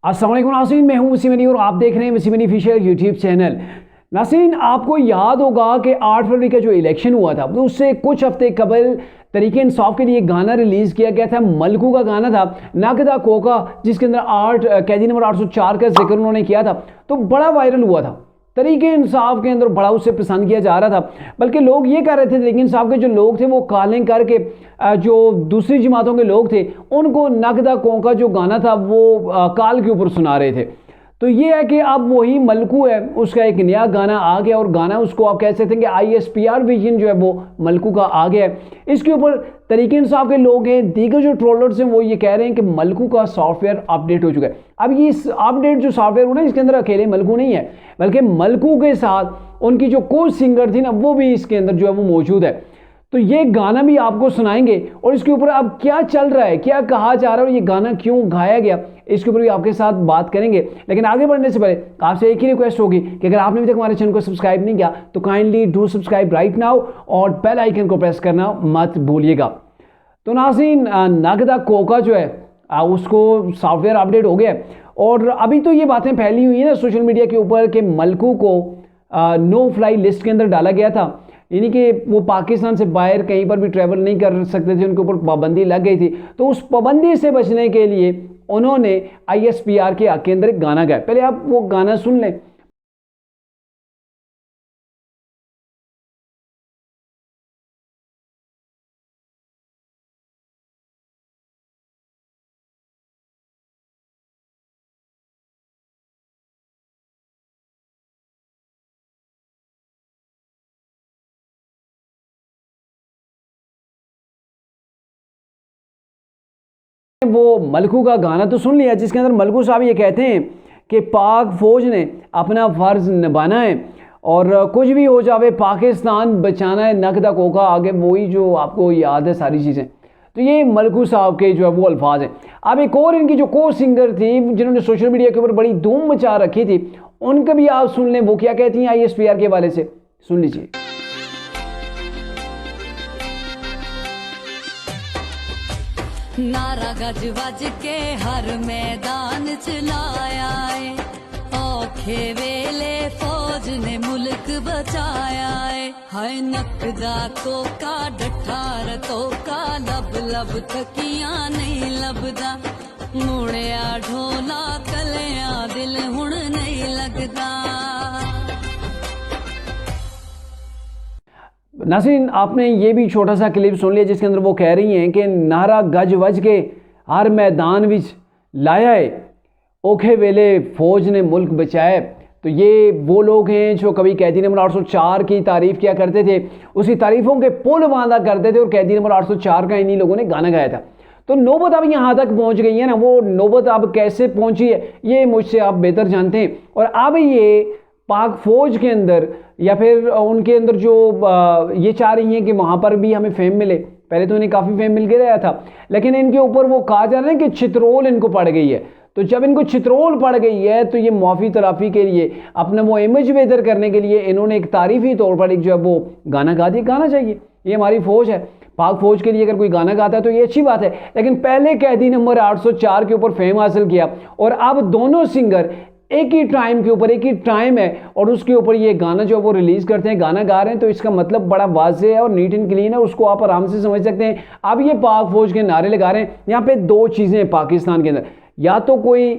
अस्सलाम वालेकुम नाज़रीन, मैं हूं वसीम अली और आप देख रहे हैं Wasim Ali official YouTube channel. नाज़रीन, आपको याद होगा कि 8 फरवरी का जो इलेक्शन हुआ था तो उससे कुछ हफ्ते कबल तरीके इंसाफ के लिए गाना रिलीज़ किया गया था। मलकू का गाना था नागदा कोका, जिसके अंदर कैदी नंबर 804 का जिक्र उन्होंने किया था, तो बड़ा वायरल हुआ था। तरीके इंसाफ के अंदर बड़ा उससे पसंद किया जा रहा था, बल्कि लोग ये कह रहे थे तरीके इंसाफ के जो लोग थे वो कॉलिंग करके जो दूसरी जमातों के लोग थे उनको नगदा कोका जो गाना था वो कॉल के ऊपर सुना रहे थे। तो ये है कि अब वही मलकू है, उसका एक नया गाना आ गया और गाना उसको आप कह सकते हैं कि ISPR विजन जो है वो मलकू का आ गया है। इसके ऊपर तरीके इंसाफ के लोग हैं, दीगर जो ट्रोलर्स हैं वो ये कह रहे हैं कि मलकू का सॉफ्टवेयर अपडेट हो चुका है। अब ये अपडेट जो सॉफ्टवेयर हो ना, इसके अंदर अकेले मलकू नहीं है, बल्कि मलकू के साथ उनकी जो को सिंगर थी ना वो भी इसके अंदर जो है वो मौजूद है। तो ये गाना भी आपको सुनाएंगे और इसके ऊपर अब क्या चल रहा है, क्या कहा जा रहा है और ये गाना क्यों गाया गया, इसके ऊपर भी आपके साथ बात करेंगे। लेकिन आगे बढ़ने से पहले आपसे एक ही रिक्वेस्ट होगी कि अगर आपने अभी तक हमारे चैनल को सब्सक्राइब नहीं किया तो kindly do subscribe right now और बेल आइकन को प्रेस करना मत भूलिएगा। तो नाज़रीन, नगदा कोका जो है उसको सॉफ्टवेयर अपडेट हो गया और अभी तो ये बातें फैली हुई है ना सोशल मीडिया के ऊपर कि मलकू को नो फ्लाई लिस्ट के अंदर डाला गया था, यानी कि वो पाकिस्तान से बाहर कहीं पर भी ट्रैवल नहीं कर सकते थे, उनके ऊपर पाबंदी लग गई थी। तो उस पाबंदी से बचने के लिए उन्होंने ISPR के हक के अंदर एक गाना गाया। पहले आप वो गाना सुन लें। वो मलकू का गाना तो सुन लिया जिसके अंदर मलकू साहब ये कहते हैं कि पाक फौज ने अपना फर्ज निभाना है और कुछ भी हो जावे पाकिस्तान बचाना है, नगदा कोका आगे, वही जो आपको याद है सारी चीज़ें। तो ये मलकू साहब के जो है वो अल्फाज हैं। अब एक और इनकी जो को सिंगर थी जिन्होंने सोशल मीडिया के ऊपर बड़ी धूम मचा रखी थी, उनका भी आप सुन लें, वो क्या कहती हैं ISPR के हवाले से, सुन लीजिए। नारा गज वज के हर मैदान चलाया है, औखे वेले फौज ने मुल्क बचाया है। हाय नकदा कोका डठार तोका लब लब तकिया नहीं लभदा, मुड़िया ढोला कलिया दिल हुण नहीं लगदा। नाज़रीन, आपने ये भी छोटा सा क्लिप सुन लिया जिसके अंदर वो कह रही हैं कि नारा गज वज के हर मैदान विच लाया है, औखे वेले फौज ने मुल्क बचाया। तो ये वो लोग हैं जो कभी कैदी नंबर 804 की तारीफ़ किया करते थे, उसी तारीफ़ों के पुल बांधा करते थे और कैदी नंबर 804 का इन्हीं लोगों ने गाना गाया था। तो नौबत अब यहाँ तक पहुँच गई है ना, वो नौबत अब कैसे पहुँची है ये मुझसे आप बेहतर जानते हैं। और अब ये पाक फौज के अंदर या फिर उनके अंदर जो ये चाह रही हैं कि वहाँ पर भी हमें फेम मिले। पहले तो इन्हें काफ़ी फेम मिल गया था, लेकिन इनके ऊपर वो कहा जा रहा है कि चित्रोल इनको पड़ गई है। तो जब इनको चित्रोल पड़ गई है तो ये माफ़ी तलाफ़ी के लिए, अपना वो इमेज बेहतर करने के लिए इन्होंने एक तारीफ़ी तौर पर एक जो है वो गाना गा दिया। गाना चाहिए, ये हमारी फ़ौज है, पाक फौज के लिए अगर कोई गाना गाता है तो ये अच्छी बात है। लेकिन पहले कैदी नंबर 804 के ऊपर फेम हासिल किया और अब दोनों सिंगर एक ही टाइम के ऊपर, एक ही टाइम है और उसके ऊपर ये गाना जो वो रिलीज़ करते हैं, गाना गा रहे हैं। तो इसका मतलब बड़ा वाज़ेह है और नीट एंड क्लीन है, उसको आप आराम से समझ सकते हैं। अब ये पाक फौज के नारे लगा रहे हैं। यहाँ पे दो चीज़ें हैं पाकिस्तान के अंदर, या तो कोई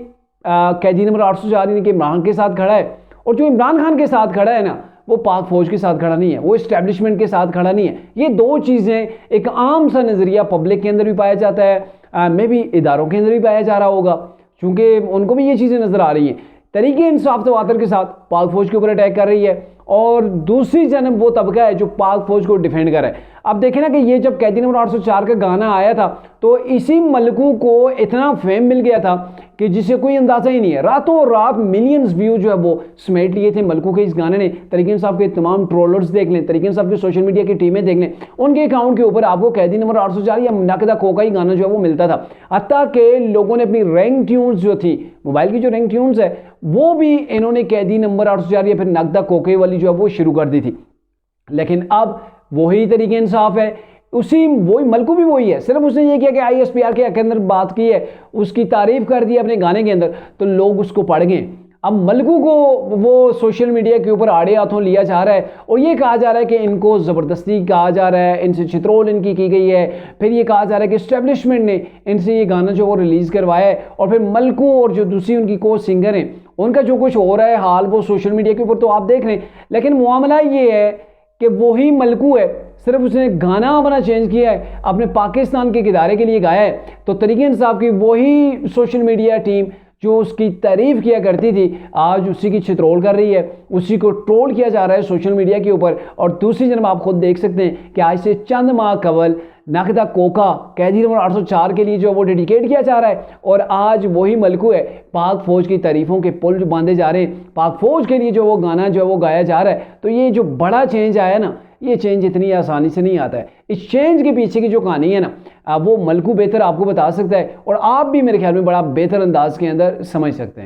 कैदी नंबर 804 यानी कि इमरान के साथ खड़ा है, और जो इमरान खान के साथ खड़ा है ना वो पाक फौज के साथ खड़ा नहीं है, वो इस्टेब्लिशमेंट के साथ खड़ा नहीं है। ये दो चीज़ें, एक आम सा नज़रिया पब्लिक के अंदर भी पाया जाता है, मे भी इदारों के अंदर भी पाया जा रहा होगा, क्योंकि उनको भी ये चीज़ें नज़र आ रही हैं। तरीके इंसाफ तवातर के साथ पाक फौज के ऊपर अटैक कर रही है और दूसरी जानब वो तबका है जो पाक फौज को डिफेंड कर रहा है। अब देखें ना कि ये जब कैदी नंबर 804 का गाना आया था तो इसी मलकू को इतना फेम मिल गया था कि जिसे कोई अंदाज़ा ही नहीं है। रातों रात मिलियंस व्यू जो है वो समेट लिए थे मलकू के इस गाने ने। तरीके इंसाफ के तमाम ट्रोलर्स देख लें, तरीके इंसाफ की सोशल मीडिया की टीमें देख लें, उनके अकाउंट के ऊपर आपको कैदी नंबर 804 या नगदा कोका ही गाना जो है वो मिलता था। हत्ता के लोगों ने अपनी रिंग ट्यून्स जो थी, मोबाइल की जो रिंग ट्यून्स है वो भी इन्होंने कैदी नंबर 804 या फिर नगदा कोके वाली जो है वो शुरू कर दी थी। लेकिन अब वही तरीके इंसाफ है, उसी वही मलकू भी वही है, सिर्फ उसने ये किया कि ISPR के अंदर बात की है, उसकी तारीफ कर दी अपने गाने के अंदर, तो लोग उसको पढ़ गए। अब मलकू को वो सोशल मीडिया के ऊपर आड़े हाथों लिया जा रहा है और ये कहा जा रहा है कि इनको ज़बरदस्ती कहा जा रहा है, इनसे चित्रोल इनकी की गई है। फिर ये कहा जा रहा है कि इस्टेब्लिशमेंट ने इनसे ये गाना जो वो रिलीज़ करवाया है, और फिर मलकू और जो दूसरी उनकी को सिंगर हैं उनका जो कुछ हो रहा है हाल वो सोशल मीडिया के ऊपर तो आप देख रहे हैं। लेकिन मामला ये है कि वही मलकू है, सिर्फ उसने गाना अपना चेंज किया है, अपने पाकिस्तान के इदारे के लिए गाया है। तो तरीके इंसाफ की वही सोशल मीडिया टीम जो उसकी तारीफ किया करती थी आज उसी की चित्रोल कर रही है, उसी को ट्रोल किया जा रहा है सोशल मीडिया के ऊपर। और दूसरी जन्म आप खुद देख सकते हैं कि आज से चंद माह कबल नाकदा कोका कैदी नंबर 804 के लिए जो वो डेडिकेट किया जा रहा है, और आज वही मलकू है पाक फौज की तारीफों के पुल जो बांधे जा रहे हैं, पाक फौज के लिए जो वो गाना जो है वो गाया जा रहा है। तो ये जो बड़ा चेंज आया ना, ये चेंज इतनी आसानी से नहीं आता है। इस चेंज के पीछे की जो कहानी है ना, वो मलकू बेहतर आपको बता सकता है, और आप भी मेरे ख्याल में बड़ा बेहतर अंदाज के अंदर समझ सकते हैं।